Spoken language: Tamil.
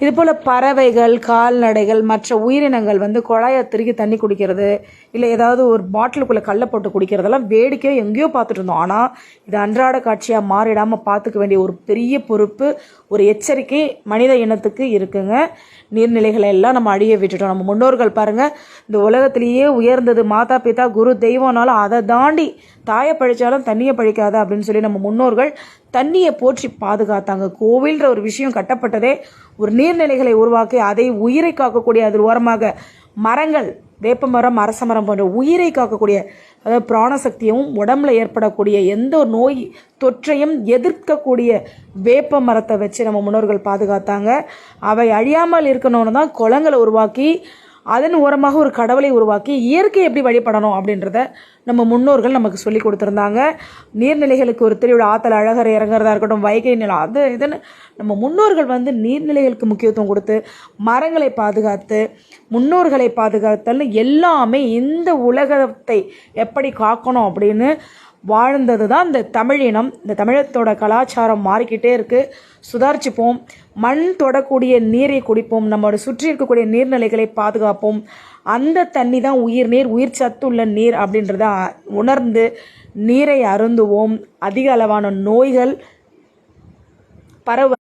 இதுபோல் பறவைகள், கால்நடைகள், மற்ற உயிரினங்கள் குழாயை திருகி தண்ணி குடிக்கிறது, இல்லை ஏதாவது ஒரு பாட்டிலுக்குள்ளே கல்லை போட்டு குடிக்கிறதெல்லாம் வேடிக்கை எங்கேயோ பார்த்துட்டு இருந்தோம். ஆனால் இது அன்றாட காட்சியாக மாறிடாமல் பார்த்துக்க வேண்டிய ஒரு பெரிய பொறுப்பு, ஒரு எச்சரிக்கை மனித இனத்துக்கு இருக்குங்க. நீர்நிலைகளை எல்லாம் நம்ம அழிய விட்டுட்டோம். நம்ம முன்னோர்கள் பாருங்கள், இந்த உலகத்திலேயே உயர்ந்தது மாதா பிதா குரு தெய்வம்னாலும் அதை தாண்டி தாயை பழிச்சாலும் தண்ணியை பழிக்காத அப்படின்னு சொல்லி நம்ம முன்னோர்கள் தண்ணியை போற்றி பாதுகாத்தாங்க. கோவில்ன்ற ஒரு விஷயம் கட்டப்பட்டதே ஒரு நீர்நிலைகளை உருவாக்கி அதை உயிரை காக்கக்கூடிய, அதில் ஓரமாக மரங்கள், வேப்பமரம், அரசமரம் போன்ற உயிரை காக்கக்கூடிய, அதாவது பிராணசக்தியும் உடம்புல ஏற்படக்கூடிய எந்த ஒரு நோய் தொற்றையும் எதிர்க்கக்கூடிய வேப்ப மரத்தை வச்சு நம்ம முன்னோர்கள் பாதுகாத்தாங்க. அவை அழியாமல் இருக்கணும்னு தான் குளங்களை உருவாக்கி அதன் ஓரமாக ஒரு கடவுளை உருவாக்கி இயற்கை எப்படி வழிபடணும் அப்படின்றத நம்ம முன்னோர்கள் நமக்கு சொல்லி கொடுத்துருந்தாங்க. நீர்நிலைகளுக்கு ஒரு திருவிழா, ஆற்றல் அழகர் இறங்குறதா இருக்கட்டும், வைகை நிலம், அது இதுன்னு நம்ம முன்னோர்கள் நீர்நிலைகளுக்கு முக்கியத்துவம் கொடுத்து மரங்களை பாதுகாத்து முன்னோர்களை பாதுகாத்தல்னு எல்லாமே இந்த உலகத்தை எப்படி காக்கணும் அப்படின்னு வாழ்ந்தது தான் இந்த தமிழினம். இந்த தமிழத்தோட கலாச்சாரம் மாறிக்கிட்டே இருக்குது. சுதாரிச்சுப்போம், மண் தொடக்கூடிய நீரை குடிப்போம், நம்மளோட சுற்றி இருக்கக்கூடிய நீர்நிலைகளை பாதுகாப்போம். அந்த தண்ணி தான் உயிர் நீர், உயிர் சத்துள்ள நீர் அப்படின்றத உணர்ந்து நீரை அருந்துவோம். அதிக அளவான நோய்கள் பரவ